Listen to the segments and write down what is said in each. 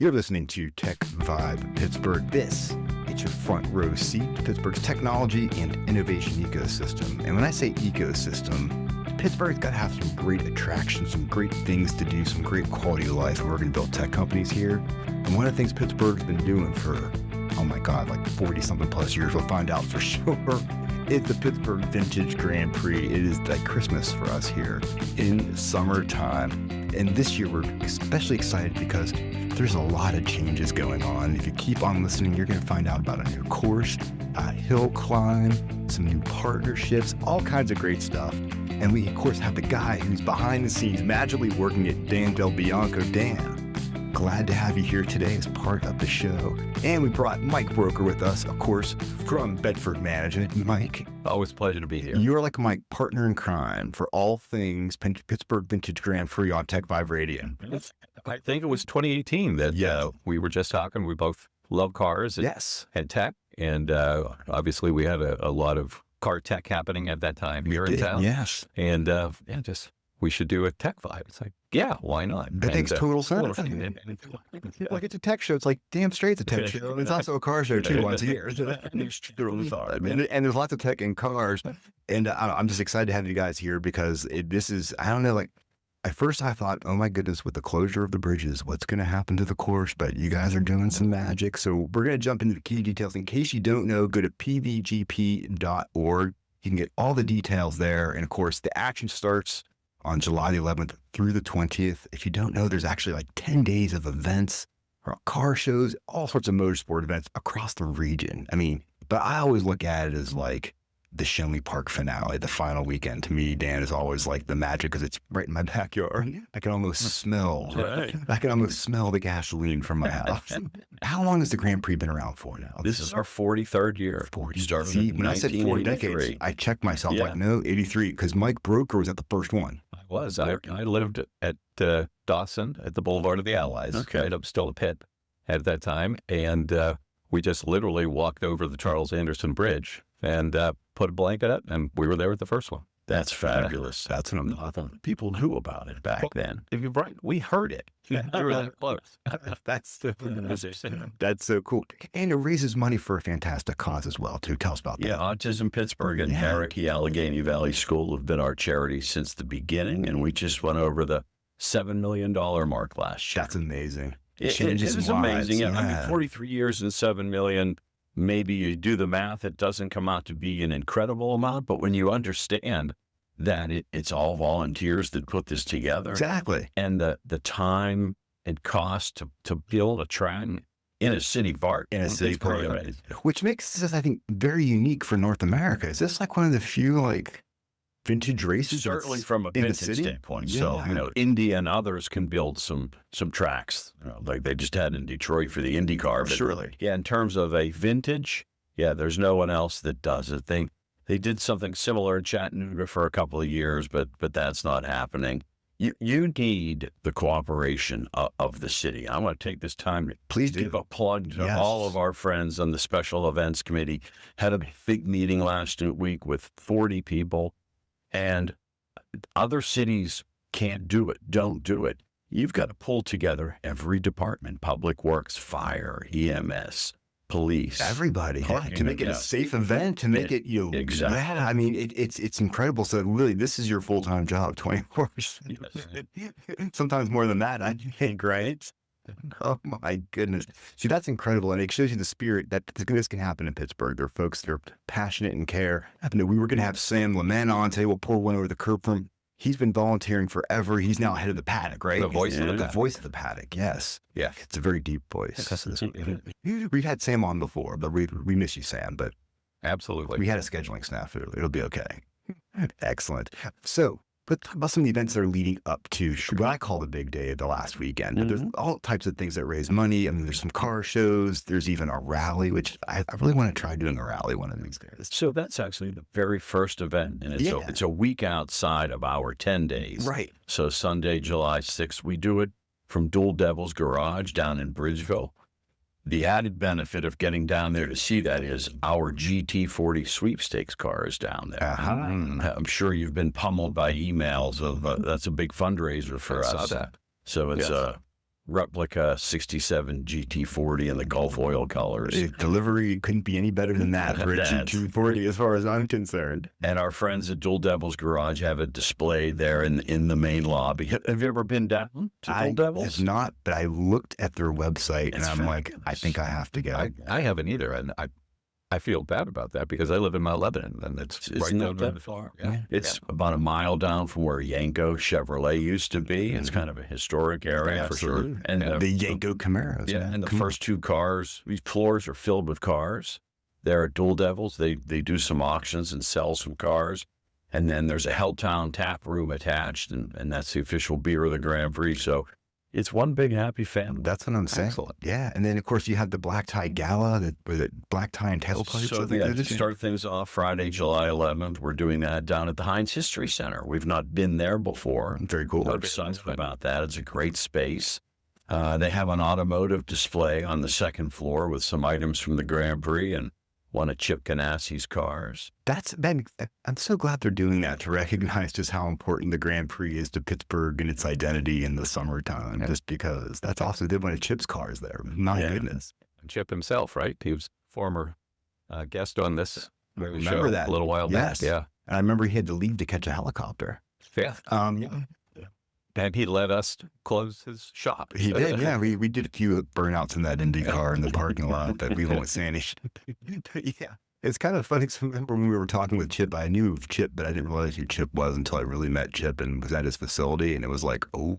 You're listening to TechVibe Pittsburgh. This is your front row seat to Pittsburgh's technology and innovation ecosystem. And when I say ecosystem, Pittsburgh's got to have some great attractions, some great things to do, some great quality of life. And we're going to build tech companies here. And one of the things Pittsburgh's been doing for, oh my God, like 40-something plus years, we'll find out for sure, is the Pittsburgh Vintage Grand Prix. It is like Christmas for us here in summertime. And this year we're especially excited because there's a lot of changes going on. If you keep on listening, you're going to find out about a new course, a hill climb, some new partnerships, all kinds of great stuff. And we, of course, have the guy who's behind the scenes magically working it, DelBianco. Dan, glad to have you here today as part of the show. And we brought Mike Broeker with us, of course, from Bedford Management. Mike. Always a pleasure to be here. You're like my partner in crime for all things Pittsburgh Vintage Grand Prix on TechVibe Radio. I think it was 2018 that we were just talking. We both love cars and tech. And obviously we had a lot of car tech happening at that time here in town. Yes. And we should do a TechVibe. It's like, yeah, why not? That makes total sense. Like it's a tech show. It's like, damn straight it's a tech show. And it's also a car show too once a year. And there's lots of tech in cars. And I'm just excited to have you guys here because this is, I don't know, like at first I thought, oh my goodness, with the closure of the bridges, what's going to happen to the course? But you guys are doing some magic. So we're going to jump into the key details. In case you don't know, go to pvgp.org. You can get all the details there. And of course, the action starts on July the 11th through the 20th. If you don't know, there's actually like 10 days of events, car shows, all sorts of motorsport events across the region. I mean, but I always look at it as like the Schenley Park finale, the final weekend. To me, Dan, is always like the magic because it's right in my backyard. I can almost smell, the gasoline from my house. How long has the Grand Prix been around for now? This is our 43rd year. See, when I said 4 decades, I checked myself like, no, 83, because Mike Broeker was at the first one. I was. I lived at Dawson at the Boulevard of the Allies. Okay. Right up still a pit at that time. And we just literally walked over the Charles Anderson Bridge and put a blanket up, and we were there at the first one. That's fabulous. That's what I thought. People knew about it back then. If you're right, we heard it. We were that close. That's so cool. And it raises money for a fantastic cause as well, too. Tell us about that. Yeah, Autism Pittsburgh and Cherokee Allegheny Valley School have been our charity since the beginning, and we just went over the $7 million mark last year. That's amazing. It is amazing. Yeah. I mean, 43 years and $7 million. Maybe you do the math, it doesn't come out to be an incredible amount, but when you understand that it's all volunteers that put this together. Exactly. And the time and cost to build a track in a city park. Which makes this, I think, very unique for North America. Is this like one of the few like vintage races? Certainly from a vintage standpoint. Yeah. So, Indy and others can build some tracks, like they just had in Detroit for the IndyCar. Surely. Yeah, in terms of a vintage, there's no one else that does it. They did something similar in Chattanooga for a couple of years, but that's not happening. You need the cooperation of the city. I want to take this time to please give a plug to all of our friends on the Special Events Committee. Had a big meeting last week with 40 people. And other cities can't do it, don't do it. You've got to pull together every department, public works, fire, EMS, police. Everybody. To make it a safe event, to make it, exactly. Yeah, I mean, it's incredible. So really, this is your full-time job, 24 hours. Sometimes more than that, I think, right? Oh my goodness. See, that's incredible. And it shows you the spirit that this can happen in Pittsburgh. There are folks that are passionate and care. We were going to have Sam Lament on today. We'll pour one over the curb from. He's been volunteering forever. He's now head of the paddock, right? The voice of the paddock. Yes. Yeah. It's a very deep voice. We've had Sam on before, but we miss you, Sam, but absolutely. We had a scheduling snafu. It'll be okay. Excellent. So, but talk about some of the events that are leading up to what I call the big day of the last weekend. Mm-hmm. There's all types of things that raise money. I mean, there's some car shows. There's even a rally, which I really want to try doing a rally one of these days. So that's actually the very first event. And it's a week outside of our 10 days. Right. So Sunday, July 6th, we do it from Dual Devil's Garage down in Bridgeville. The added benefit of getting down there to see that is our GT40 sweepstakes car is down there. I'm sure you've been pummeled by emails of that's a big fundraiser for us. That. So it's replica 67 GT40 in the Gulf oil colors. Delivery couldn't be any better than that for a GT40 as far as I'm concerned. And our friends at Dual Devil's Garage have it displayed there in the main lobby. Have you ever been down to Dual Devil's? I have not, but I looked at their website and I'm like, I think I have to go. I haven't either, and I feel bad about that because I live in Mount Lebanon, and it's right not that far. Yeah. It's about a mile down from where Yanko Chevrolet used to be. It's kind of a historic area for sure. And the Yanko Camaros. Yeah, and the first two cars, these floors are filled with cars. There are Dual Devils. They do some auctions and sell some cars. And then there's a Helltown tap room attached, and that's the official beer of the Grand Prix. So it's one big happy family. That's what I'm saying. Excellent. Yeah. And then, of course, you have the black tie gala, the black tie and tailpipes. So to start things off Friday, July 11th, we're doing that down at the Heinz History Center. We've not been there before. Very cool. We're excited about that. It's a great space. They have an automotive display on the second floor with some items from the Grand Prix and one of Chip Ganassi's cars. I'm so glad they're doing that to recognize just how important the Grand Prix is to Pittsburgh and its identity in the summertime, just because that's also did one of Chip's cars there. My goodness. And Chip himself, right? He was former guest on this Remember show that a little while back. Yeah. And I remember he had to leave to catch a helicopter. Yeah. And he let us close his shop. He did, yeah. We did a few burnouts in that Indy car in the parking lot that we won't say any. Yeah. It's kind of funny. So remember when we were talking with Chip, I knew of Chip, but I didn't realize who Chip was until I really met Chip and was at his facility. And it was like, oh,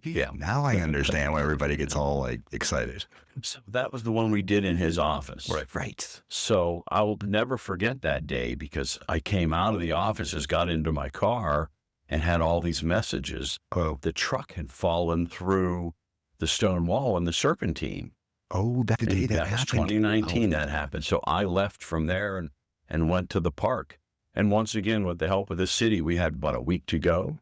yeah, now I understand why everybody gets all like excited. So that was the one we did in his office. Right. So I will never forget that day because I came out of the offices, got into my car, and had all these messages. Oh. The truck had fallen through the stone wall in the Serpentine. Oh, that's the day that was happened. 2019 that happened. So I left from there and went to the park. And once again, with the help of the city, we had about a week to go.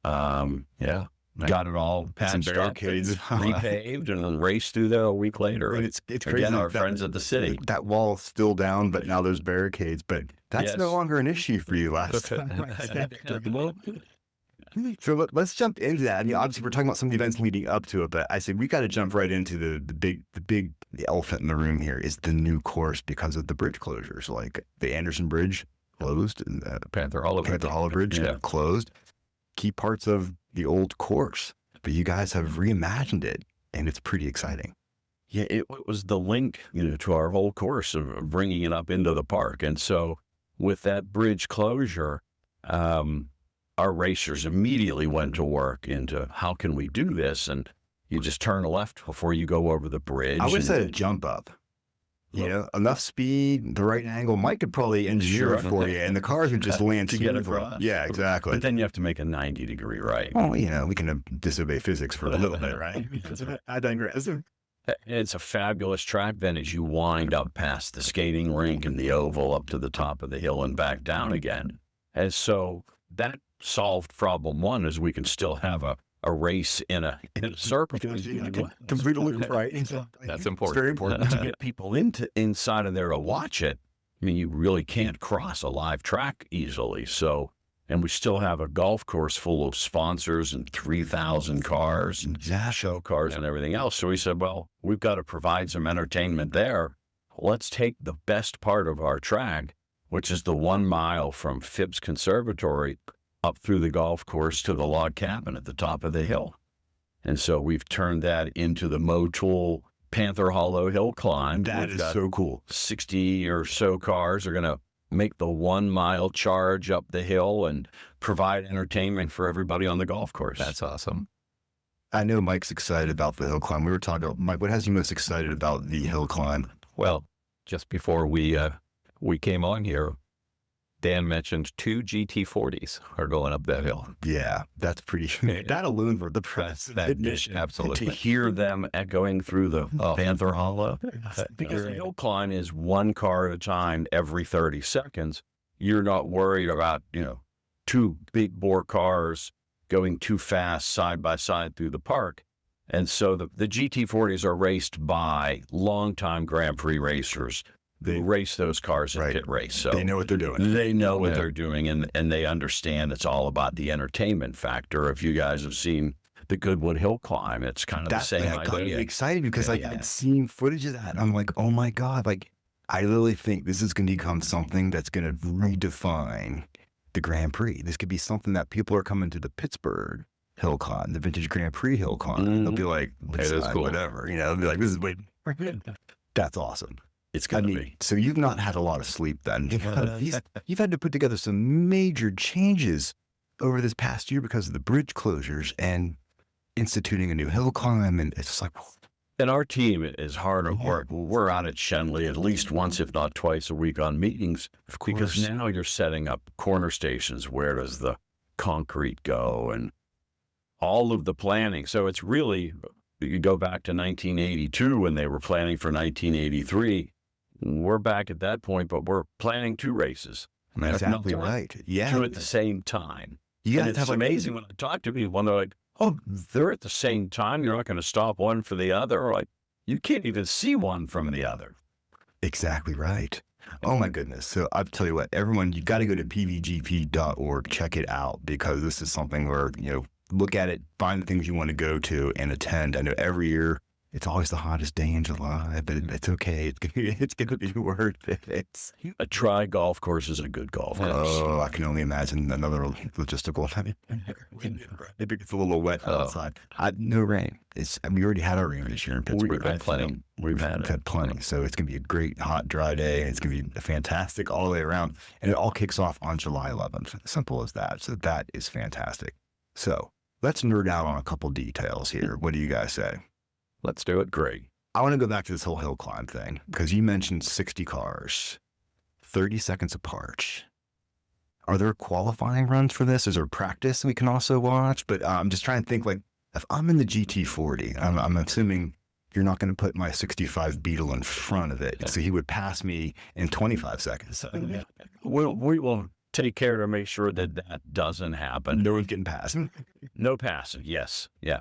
Got it all patched up, repaved, and then raced through there a week later. It's crazy. Again, our friends at the city. That wall's still down, but now there's barricades. But that's no longer an issue for you last time. So let's jump into that. I mean, obviously, we're talking about some of the events leading up to it, but I said we got to jump right into the elephant in the room here is the new course because of the bridge closures. Like the Anderson Bridge closed and Panther Hollow Bridge closed. Key parts of the old course, but you guys have reimagined it, and it's pretty exciting. Yeah, it was the link, to our whole course of bringing it up into the park. And so with that bridge closure, our racers immediately went to work into how can we do this? And you just turn left before you go over the bridge. I would say a jump up. Enough speed, the right angle. Mike could probably engineer it for you, and the cars would just land to get across. Yeah, exactly. But then you have to make a 90-degree right. Oh, we can disobey physics for a little bit, right? I digress. It's a fabulous track then as you wind up past the skating rink and the oval up to the top of the hill and back down again. And so that solved problem one is we can still have a race in a circle. Completely right. That's important. It's very important to get people inside of there to watch it. I mean, you really can't cross a live track easily. So, and we still have a golf course full of sponsors and 3,000 cars and show cars and everything else. So we said, well, we've got to provide some entertainment there. Let's take the best part of our track, which is the 1 mile from Phibbs Conservatory up through the golf course to the log cabin at the top of the hill. And so we've turned that into the Motul Panther Hollow Hill Climb. That is so cool. 60 or so cars are going to make the 1 mile charge up the hill and provide entertainment for everybody on the golf course. That's awesome. I know Mike's excited about the hill climb. We were talking about, Mike, what has you most excited about the hill climb? Well, just before we came on here, Dan mentioned 2 GT40s are going up that hill. Yeah, that's pretty. That alone for the press. Absolutely. To hear them echoing through the Panther Hollow. Because the hill climb is 1 car at a time every 30 seconds. You're not worried about, 2 big bore cars going too fast side by side through the park. And so the GT40s are raced by longtime Grand Prix racers. They race those cars in pit race. So they know what they're doing. They know what they're doing, and they understand it's all about the entertainment factor. If you guys have seen the the Goodwood Hill climb. It's kind of the same That got me idea. excited because I'd seen footage of that. And I'm like, oh my God, like I literally think this is going to become something that's going to redefine the Grand Prix. This could be something that people are coming to the Pittsburgh Hill Climb, the Vintage Grand Prix Hill Climb. They'll be like, hey, that's cool. Whatever, they'll be like, this is way, that's awesome. It's going to be. So you've not had a lot of sleep then. You've had to put together some major changes over this past year because of the bridge closures and instituting a new hill climb. And it's just like, and our team is hard at work. We're out at Schenley at least once, if not twice a week on meetings, because now you're setting up corner stations. Where does the concrete go and all of the planning? So it's really, you go back to 1982 when they were planning for 1983. We're back at that point, but we're planning 2 races. That's exactly right. Yeah. 2 at the same time. Yeah, it's amazing when I talk to people and they're like, oh, they're at the same time. You're not going to stop one for the other. Like, you can't even see one from the other. Exactly right. Oh my goodness. So I'll tell you what, everyone, you got to go to pvgp.org, check it out, because this is something where, look at it, find the things you want to go to and attend. I know every year it's always the hottest day in July, but it's okay. It's going to be worth it. A tri golf course is a good golf course. Oh, I can only imagine another logistical. Maybe it's a little wet outside. No rain. We already had our rain this year in Pittsburgh. We've had plenty. We've had plenty. So it's going to be a great, hot, dry day. It's going to be fantastic all the way around. And it all kicks off on July 11th. Simple as that. So that is fantastic. So let's nerd out on a couple details here. What do you guys say? Let's do it. Great. I want to go back to this whole hill climb thing, because you mentioned 60 cars, 30 seconds apart. Are there qualifying runs for this? Is there practice we can also watch? But I'm just trying to think, like, if I'm in the GT40, I'm assuming you're not going to put my 65 Beetle in front of it. So he would pass me in 25 seconds. We will take care to make sure that doesn't happen. No one's getting past. No passing. Yes. Yeah.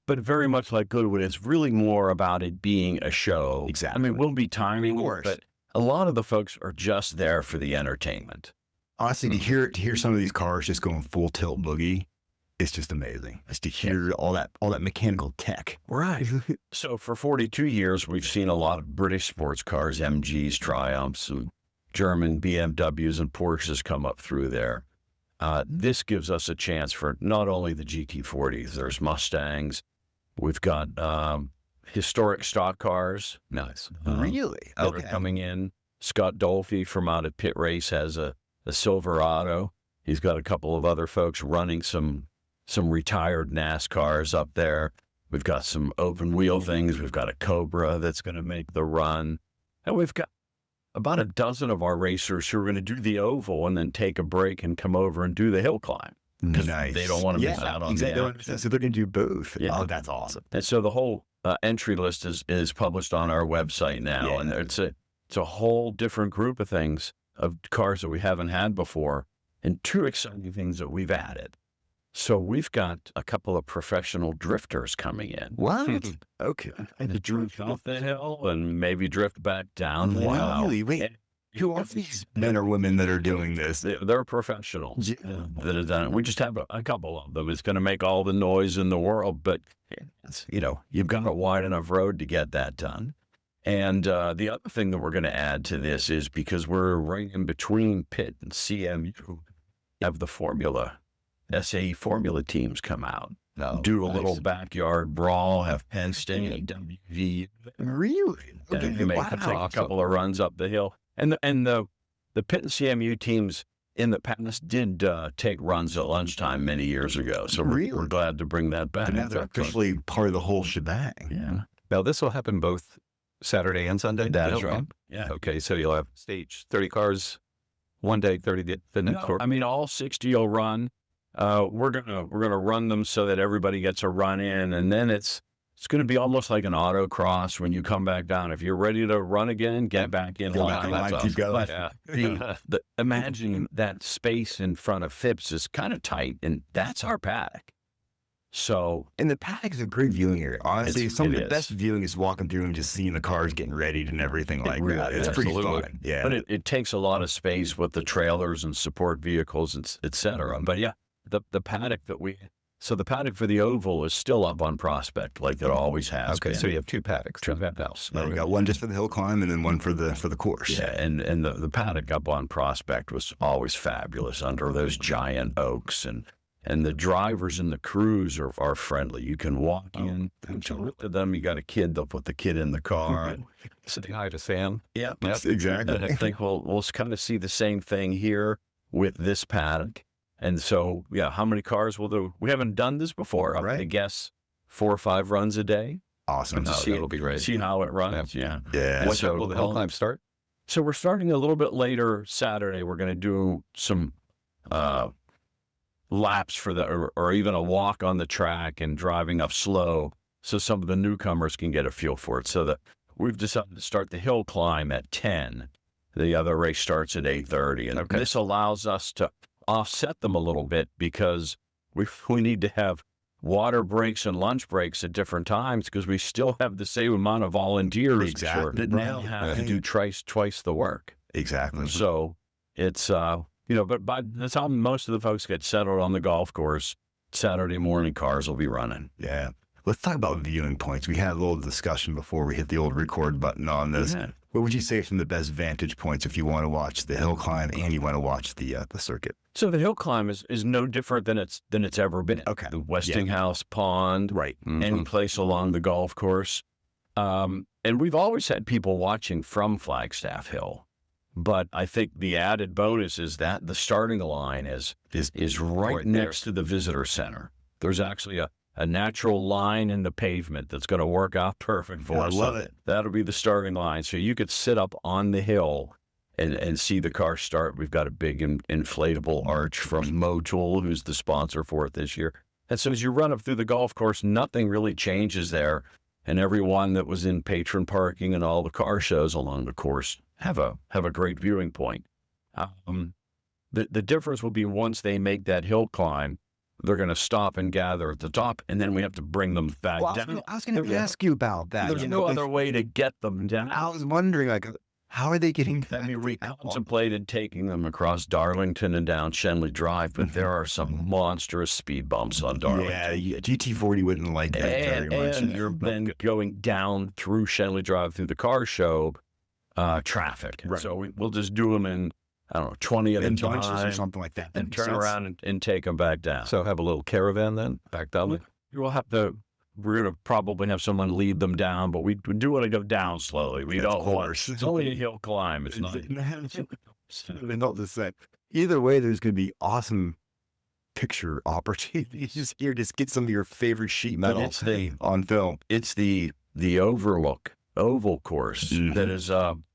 But very much like Goodwood, it's really more about it being a show. Exactly. I mean, we'll be timing, but a lot of the folks are just there for the entertainment. Honestly, to hear some of these cars just going full tilt boogie, it's just amazing. Just to hear all that mechanical tech. Right. So for 42 years, we've seen a lot of British sports cars, MGs, Triumphs, and German BMWs and Porsches come up through there. This gives us a chance for not only the GT40s, there's Mustangs. We've got historic stock cars. Nice. Really? That are coming in. Scott Dolphy from out at Pit Race has a Silverado. He's got a couple of other folks running some retired NASCARs up there. We've got some open wheel things. We've got a Cobra that's going to make the run. And we've got about a dozen of our racers who are going to do the oval and then take a break and come over and do the hill climb. Nice. They don't want to miss out on that. So they're going to do both. Yeah. Oh, that's awesome. And so the whole entry list is published on our website now. Yeah. And it's a whole different group of things, of cars that we haven't had before, and 2 exciting things that we've added. So we've got a couple of professional drifters coming in. What? Okay. And drift off the hill and maybe drift back down. Wow. Really? Wait, who are these men or women that are doing this? They're professionals that have done it. We just have a couple of them. It's going to make all the noise in the world, but you've got a wide enough road to get that done. And the other thing that we're going to add to this is, because we're right in between Pitt and CMU, have the SAE Formula teams come out, do a little backyard brawl, have Penn State, WV. Really? And you make a couple of runs up the hill. And the Pitt and CMU teams in the past did take runs at lunchtime many years ago. So we're glad to bring that back. And that's officially part of the whole shebang. Yeah. Now, this will happen both Saturday and Sunday? That's right. Yeah. Okay, so you'll have stage 30 cars one day, 30 the next. I mean, all 60 will run. We're gonna run them so that everybody gets a run in, and then it's gonna be almost like an autocross when you come back down. If you're ready to run again, get back in line. Keep going. Imagine that space in front of Phipps is kind of tight, and that's our paddock. So, and the paddock is a great viewing area. Honestly, some of the best viewing is walking through and just seeing the cars getting readied and everything like that. It's pretty fun. Yeah, but it takes a lot of space with the trailers and support vehicles, et cetera. But yeah, the paddock that we So the paddock for the oval is still up on Prospect, like it always has. Okay, been. so you have 2 paddocks. Two paddocks. You got one just for the hill climb and then one for the course. Yeah, and the paddock up on Prospect was always fabulous under those giant oaks, and the drivers and the crews are friendly. You can walk in, talk to them. You got a kid, they'll put the kid in the car. Say hi to Sam. Yeah, exactly. And I think we'll kind of see the same thing here with this paddock. And so, yeah, how many cars will there? We haven't done this before. I'm going to guess 4 or 5 runs a day. Awesome. That'll be great. See how it runs. Yeah. What time will the hill climb start? So we're starting a little bit later Saturday. We're going to do some laps for or even a walk on the track and driving up slow, so some of the newcomers can get a feel for it. So that we've decided to start the hill climb at 10. The other race starts at 8:30, and this allows us to offset them a little bit because we need to have water breaks and lunch breaks at different times because we still have the same amount of volunteers that now have to do twice the work. Exactly. So it's but by the time most of the folks get settled on the golf course, Saturday morning cars will be running. Yeah. Let's talk about viewing points. We had a little discussion before we hit the old record button on this. Yeah. What would you say are some of the best vantage points if you want to watch the hill climb and you want to watch the circuit? So the hill climb is no different than it's ever been. Okay. The Westinghouse Pond, right? Any place along the golf course, and we've always had people watching from Flagstaff Hill. But I think the added bonus is that the starting line is right next to the visitor center. There's actually a natural line in the pavement that's going to work out perfect for us. I love it. That'll be the starting line. So you could sit up on the hill and see the car start. We've got a big inflatable arch from Motul, who's the sponsor for it this year. And so as you run up through the golf course, nothing really changes there. And everyone that was in patron parking and all the car shows along the course have a great viewing point. The difference will be once they make that hill climb, they're going to stop and gather at the top, and then we have to bring them back down. I was going to ask you about that. There's no other way to get them down. I was wondering, how are they getting I mean, we contemplated taking them across Darlington and down Schenley Drive, but there are some monstrous speed bumps on Darlington. Yeah, GT40 wouldn't like that very much. And you're then going down through Schenley Drive through the car show traffic. Right. So we'll just do them in, 20 at a time or something like that. and turn around and take them back down. So have a little caravan then back down. We're going to probably have someone lead them down, but we do want to go down slowly. We don't want it's only a hill climb. It's not. They're not the same. Either way, there's going to be awesome picture opportunities here. Just get some of your favorite sheet metal on film. It's the Overlook Oval course that is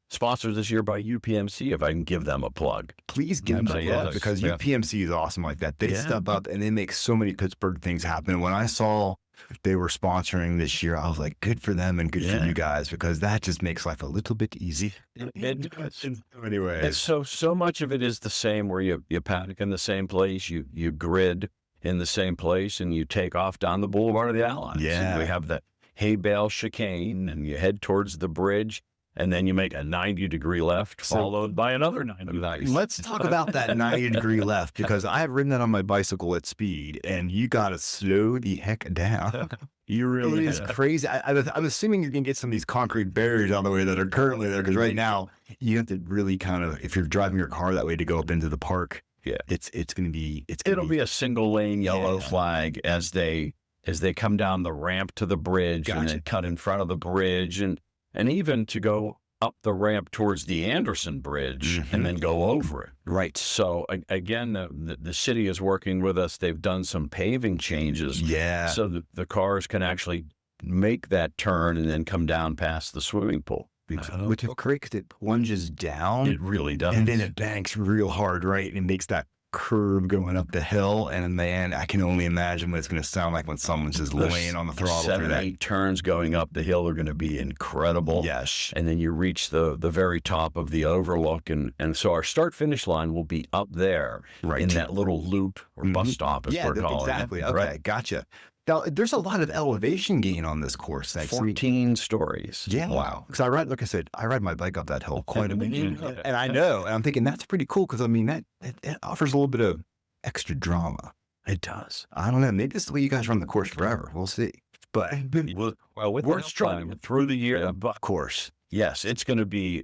sponsored this year by UPMC, if I can give them a plug. Please give them a plug because UPMC is awesome like that. They step up and they make so many Pittsburgh things happen. When I saw they were sponsoring this year, I was like, good for them and good for you guys, because that just makes life a little bit easy. Anyway. And so much of it is the same, where you paddock in the same place, you grid in the same place, and you take off down the Boulevard of the Allies. Yeah. And we have the hay bale chicane, and you head towards the bridge, and then you make a 90-degree left, followed by another 90. Let's talk about that 90-degree left, because I've ridden that on my bicycle at speed, and you got to slow the heck down. You really It is crazy. I'm assuming you can get some of these concrete barriers out of the way that are currently there, because right now you have to really kind of, if you're driving your car that way to go up into the park, it's going to be... It'll be a single lane yellow flag as they come down the ramp to the bridge and then cut in front of the bridge, and even to go up the ramp towards the Anderson Bridge and then go over it. Right. So again, the city is working with us. They've done some paving changes. Yeah. So the cars can actually make that turn and then come down past the swimming pool. Which is great because it plunges down. It really does. And then it banks real hard, right? And it makes that curve going up the hill, and man, I can only imagine what it's going to sound like when someone's just laying on the throttle. 7 or 8 turns going up the hill are going to be incredible. Yes. And then you reach the very top of the overlook, and so our start-finish line will be up there in that little loop or bus stop, as we're calling exactly. it. Okay, right? Gotcha. Now, there's a lot of elevation gain on this course. 14 stories. Yeah. Wow. Because like I said, I ride my bike up that hill quite a bit. And I know, and I'm thinking that's pretty cool because, I mean, that offers a little bit of extra drama. It does. I don't know. Maybe this is the way you guys run the course forever. We'll see. But Well, we're struggling through the year, but of course, yes, it's going to be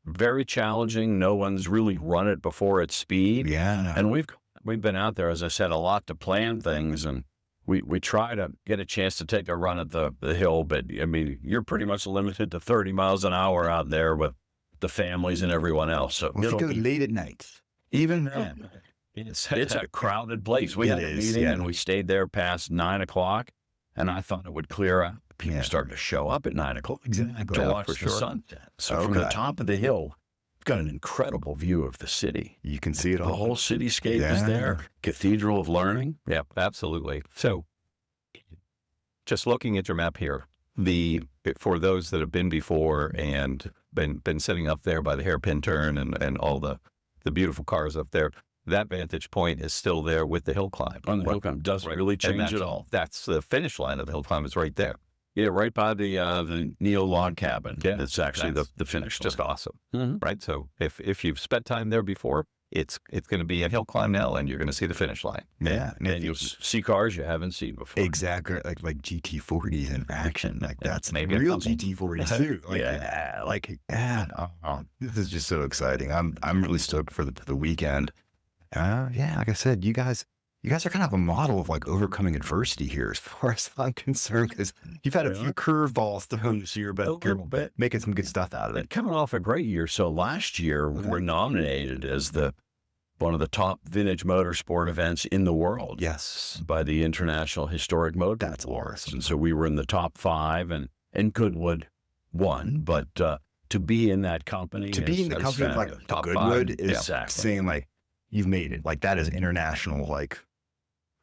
very challenging. No one's really run it before at speed. Yeah. And we've been out there, as I said, a lot to plan things, and we try to get a chance to take a run at the hill, but I mean, you're pretty much limited to 30 miles an hour out there with the families and everyone else. So Well, if you go late at night. even then, it's a crowded place. We had a meeting and we stayed there past 9 o'clock, and I thought it would clear out. People started to show up at 9 o'clock Exactly. to watch the sunset. So from the top of the hill, you've got an incredible view of the city. You can see it The all. whole cityscape is there. Cathedral of Learning. Yeah, absolutely. So just looking at your map here, for those that have been before and been sitting up there by the hairpin turn and all the beautiful cars up there, that vantage point is still there with the hill climb. On the hill climb doesn't really change at all. That's the finish line of the hill climb is right there. Yeah, right by the Neo log cabin. Yeah, it's actually the finish. It's just awesome, Mm-hmm. right? So if you've spent time there before, it's going to be a hill climb now, and you're going to see the finish line. Yeah. And you'll see cars you haven't seen before. Exactly. Like GT40s in action. Like that's maybe real a couple. GT40s too. This is just so exciting. I'm really stoked for the weekend. Yeah, like I said, you guys are kind of a model of like overcoming adversity here, as far as I'm concerned, because you've had a few curveballs thrown this year, but you're making some good stuff out of it. Coming off a great year. So last year we were nominated as one of the top vintage motorsport events in the world. Yes. By the International Historic Motor Awards. And so we were in the top 5, and Goodwood won. But to be in that company, like top Goodwood 5, is saying like you've made it. Like that is international like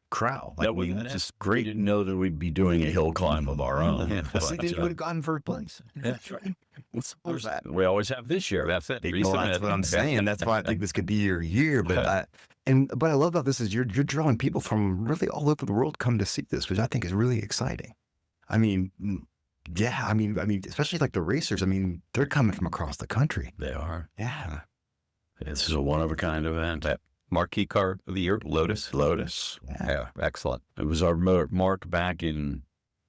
crowd. Like that's just great. We didn't know that we'd be doing a hill climb of our own. I think they would have gotten first place. That's right. We always have this year. That's it. That's what I'm saying. That's why I think this could be your year. But what I love about this is you're drawing people from really all over the world come to see this, which I think is really exciting. I mean, yeah, I mean, especially like the racers. I mean, they're coming from across the country. They are. Yeah. This is a one-of-a-kind event. Marquee car of the year, Lotus. Yeah, excellent. It was our mark back in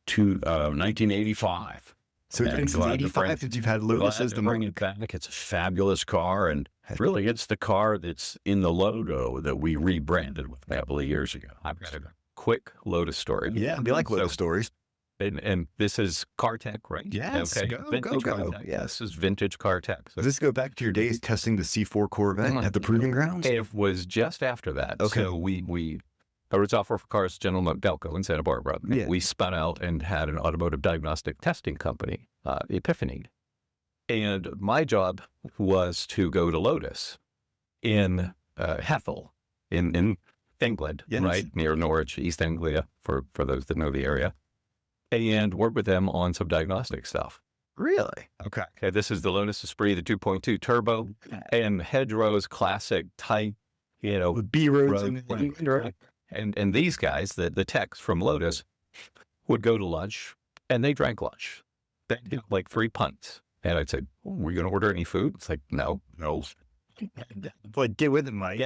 1985. So it's been since 85 since you've had Lotus as the bring it back. It's a fabulous car, and really it's the car that's in the logo that we rebranded with a couple of years ago. I've got a quick Lotus story. Yeah, we like Lotus stories. And this is Car Tech, right? Yes. Okay. Go. Yes. This is vintage Car Tech. So does this go back to your days testing the C4 Corvette at the Proving Grounds? It was just after that. Okay. So I was software for cars, General DelBianco in Santa Barbara. Yeah. We spun out and had an automotive diagnostic testing company, Epiphany. And my job was to go to Lotus in Hethel in England, right? Near Norwich, East Anglia, for those that know the area. And work with them on some diagnostic stuff. Really? Okay. This is the Lotus Esprit, the 2.2 turbo, and Hedgerow's classic tight, with B roads and these guys, the techs from Lotus, would go to lunch, and they drank lunch. They'd have like 3 punts, and I'd say, "Were you going to order any food?" It's like, no. Like, get with it, Mike.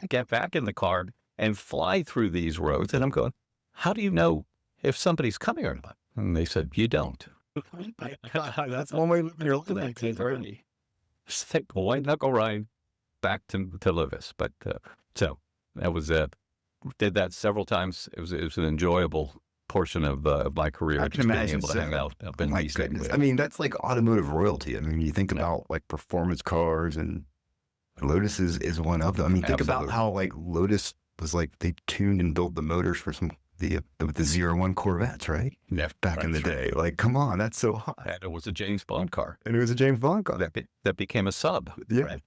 Get back in the car and fly through these roads, and I'm going, how do you know if somebody's coming or not? And they said, you don't. That's one way you're looking at it. Just take a white knuckle ride back to Lotus. But so that was did that several times. It was an enjoyable portion of my career. I can imagine able to hang out up in my goodness. I mean, that's like automotive royalty. I mean, you think about like performance cars, and Lotus is one of them. I mean, think about how like Lotus was like they tuned and built the motors for some the 01 Corvettes, right? Yeah, back in the day. Like, come on, that's so hot. And it was a James Bond car. And it was a James Bond car. That became a sub. Yeah. Right?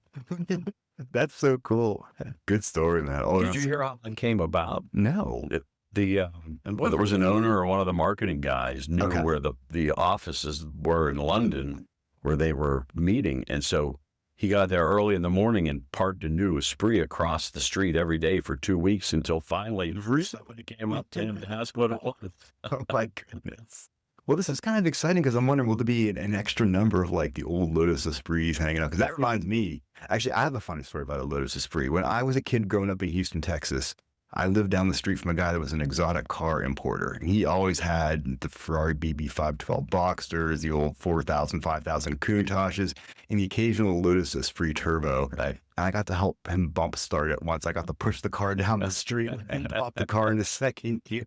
That's so cool. Good story, man. Did you hear how it came about? No. There was an owner or one of the marketing guys knew where the offices were in London where they were meeting. And so he got there early in the morning and parked a new Esprit across the street every day for 2 weeks until finally somebody came up to him and asked what it was. Oh my goodness. Well, this is kind of exciting because I'm wondering, will there be an extra number of like the old Lotus Esprits hanging out? Because that reminds me, actually, I have a funny story about a Lotus Esprit. When I was a kid growing up in Houston, Texas, I lived down the street from a guy that was an exotic car importer. He always had the Ferrari BB512 Boxsters, the old 4,000, 5,000 Countachs, and the occasional Lotus S3 Turbo. And I got to help him bump start it once. I got to push the car down the street and pop the car in the second gear.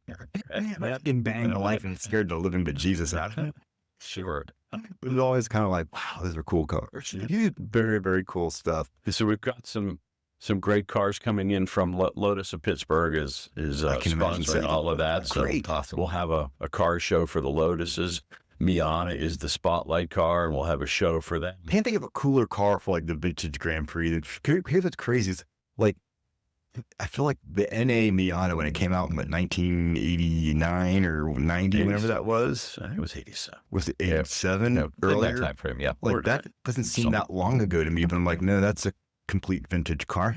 I've been banging the life and scared the living bejesus out of it. Sure. It was always kind of like, wow, those are cool cars. Very, very cool stuff. So we've got some great cars coming in from Lotus of Pittsburgh is sponsoring all of that. Great. So we'll have a car show for the Lotuses. Miata is the spotlight car, and we'll have a show for that. Can't think of a cooler car for like the Vintage Grand Prix. Here's what's crazy is like, I feel like the NA Miata when it came out in 1989 or 90, whenever that was. I think it was 87. Was it 87 earlier? That time frame, yeah. Like that doesn't seem that long ago to me, but I'm like, no, that's a complete vintage car.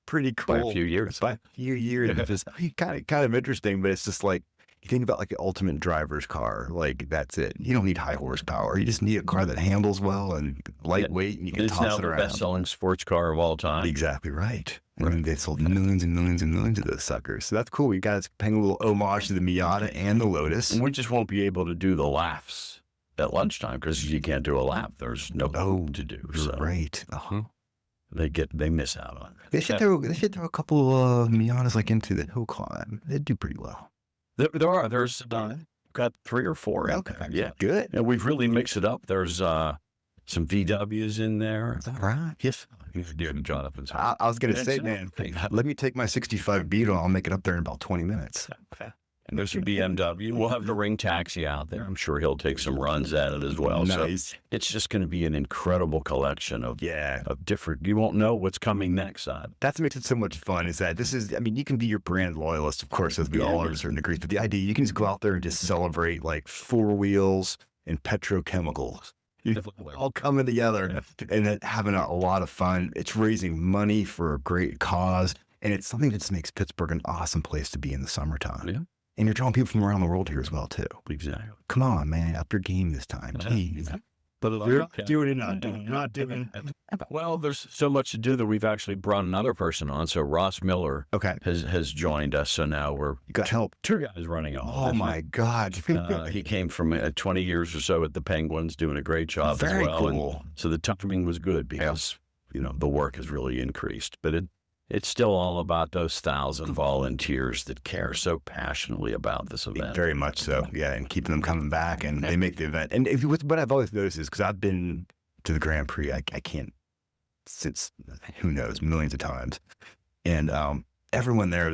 Pretty cool. By a few years. By a few years. It's kind of interesting, but it's just like, you think about like the ultimate driver's car, like that's it. You don't need high horsepower. You just need a car that handles well and lightweight, and you can toss it around. It's now the best-selling sports car of all time. Exactly right. I mean, they sold millions and millions and millions of those suckers. So that's cool. You guys paying a little homage to the Miata and the Lotus. And we just won't be able to do the laps at lunchtime because you can't do a lap. There's no to do. So right. They miss out on it. They should throw a couple of Miatas like into the hill climb. They'd do pretty well. There's got 3 or 4. Okay. Yeah. Good. And we've really mixed it up. There's some VWs in there. All right. Yes. Jonathan's. I was going to say, man, let me take my 65 Beetle. I'll make it up there in about 20 minutes. And there's a BMW. We'll have the Ring Taxi out there. I'm sure he'll take some runs at it as well. Nice. So it's just going to be an incredible collection of different. You won't know what's coming next on. That's what makes it so much fun is that this is, I mean, you can be your brand loyalist, of course, as we all are to a certain degree, but the idea, you can just go out there and just celebrate like 4 wheels and petrochemicals. All coming together and then having a lot of fun. It's raising money for a great cause. And it's something that just makes Pittsburgh an awesome place to be in the summertime. Yeah. And you're drawing people from around the world here as well, too. Exactly. Come on, man. Up your game this time. Jeez. But you're doing it, not doing it. Well, there's so much to do that we've actually brought another person on. So Ross Miller has joined us. So now you got help. 2 guys running all. Oh, my God. He came from 20 years or so at the Penguins, doing a great job as well. Very cool. And so the timing was good because, the work has really increased. But it's still all about those 1,000 volunteers that care so passionately about this event. Very much so, yeah, and keeping them coming back, and they make the event. And what I've always noticed is, because I've been to the Grand Prix, I can't, since, who knows, millions of times. And everyone there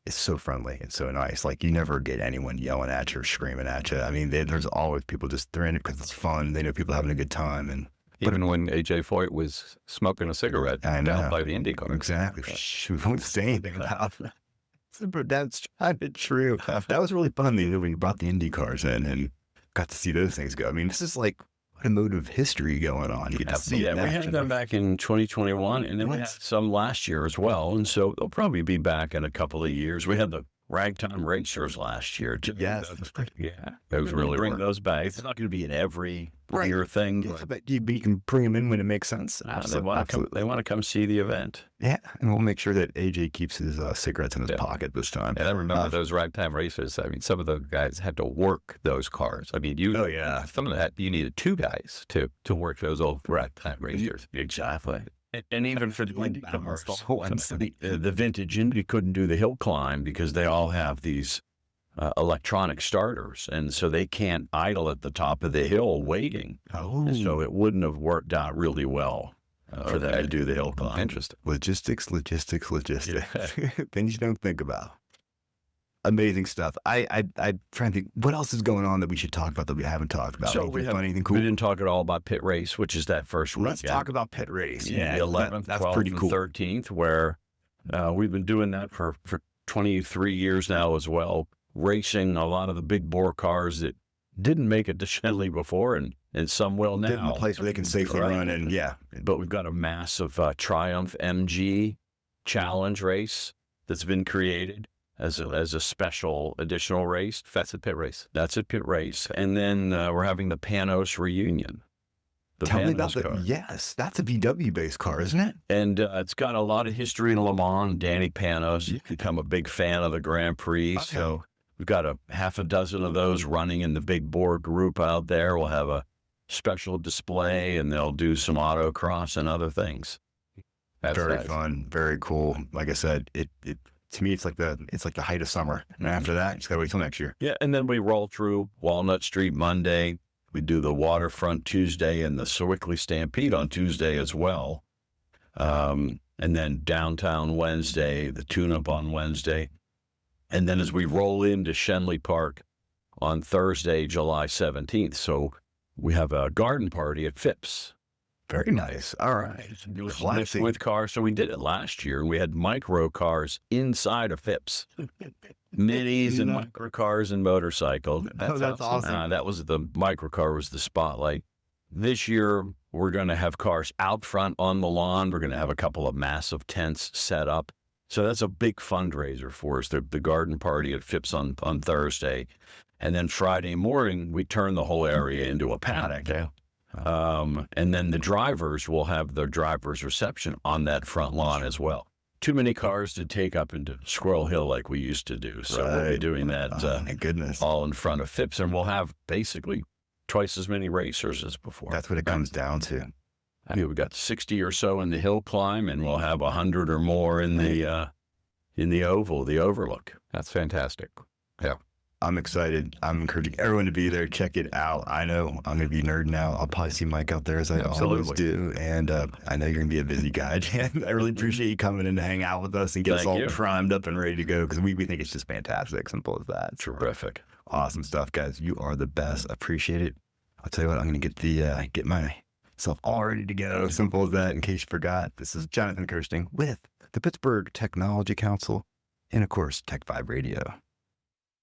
is so friendly and so nice. Like, you never get anyone yelling at you or screaming at you. I mean, there's always people they're in it because it's fun. They know people having a good time, and even when AJ Foyt was smoking a cigarette down by the Indy car. Exactly. We won't say anything about that. That's kind of true. That was really fun when you brought the Indy cars in and got to see those things go. I mean, this is like automotive history going on. You get to see that. We had them back in 2021, and then we had some last year as well. And so they'll probably be back in a couple of years. We had the Ragtime Racers last year, too. Yes. Those really bring those back. It's not going to be an every year thing. Yeah, but you can bring them in when it makes sense. They want to come see the event. Yeah, and we'll make sure that AJ keeps his cigarettes in his pocket this time. And I remember those Ragtime Racers. I mean, some of the guys had to work those cars. I mean, some of that, you needed 2 guys to work those old Ragtime Racers. Exactly. And even for the Indy cars, the vintage Indy couldn't do the hill climb because they all have these electronic starters, and so they can't idle at the top of the hill waiting. Oh, so it wouldn't have worked out really well for them to do the hill climb. Interesting. Logistics. Things you don't think about. Amazing stuff. I trying to think what else is going on that we should talk about that we haven't talked about. So anything cool? We didn't talk at all about Pit Race, which is that first week. Let's talk about Pit Race. Yeah, the 11th, that's 12th, pretty cool. 13th, where we've been doing that for 23 years now as well, racing a lot of the big bore cars that didn't make it to Schenley before, and some will now. Get in a place where they can safely run, and But we've got a massive Triumph MG Challenge race that's been created as a special additional race. That's at Pit Race. And then we're having the Panos reunion. Tell me about Panos car. Yes, that's a VW-based car, isn't it? And it's got a lot of history in Le Mans. Danny Panos, you become a big fan of the Grand Prix. Okay. So we've got a half a dozen of those running in the big bore group out there. We'll have a special display, and they'll do some autocross and other things. That's very fun, very cool. Like I said, it to me, it's like the height of summer. And after that, you just gotta wait till next year. Yeah, and then we roll through Walnut Street Monday. We do the Waterfront Tuesday and the Sewickley Stampede on Tuesday as well. And then Downtown Wednesday, the tune-up on Wednesday. And then as we roll into Schenley Park on Thursday, July 17th. So we have a garden party at Phipps. Very nice. All right. With cars. So we did it last year. We had micro cars inside of Phipps. Minis and micro cars and motorcycles. That's awesome. That was the micro car was the spotlight. This year, we're going to have cars out front on the lawn. We're going to have a couple of massive tents set up. So that's a big fundraiser for us, the garden party at Phipps on Thursday. And then Friday morning, we turn the whole area into a paddock. Yeah. And then the drivers will have their driver's reception on that front lawn as well. Too many cars to take up into Squirrel Hill like we used to do. So we'll be doing that my goodness. all in front of Phipps, and we'll have basically twice as many racers as before. That's what it comes down to. We've got 60 or so in the hill climb, and we'll have 100 or more in the oval, the overlook. That's fantastic. Yeah. I'm excited. I'm encouraging everyone to be there. Check it out. I know I'm going to be nerding out. I'll probably see Mike out there as I always do. And I know you're going to be a busy guy, Jan. I really appreciate you coming in to hang out with us and get us all primed up and ready to go, because we think it's just fantastic. Simple as that. Terrific. Awesome stuff, guys. You are the best. Appreciate it. I'll tell you what, I'm going to get myself all ready to go. Simple as that, in case you forgot. This is Jonathan Kersting with the Pittsburgh Technology Council and, of course, TechVibe Radio.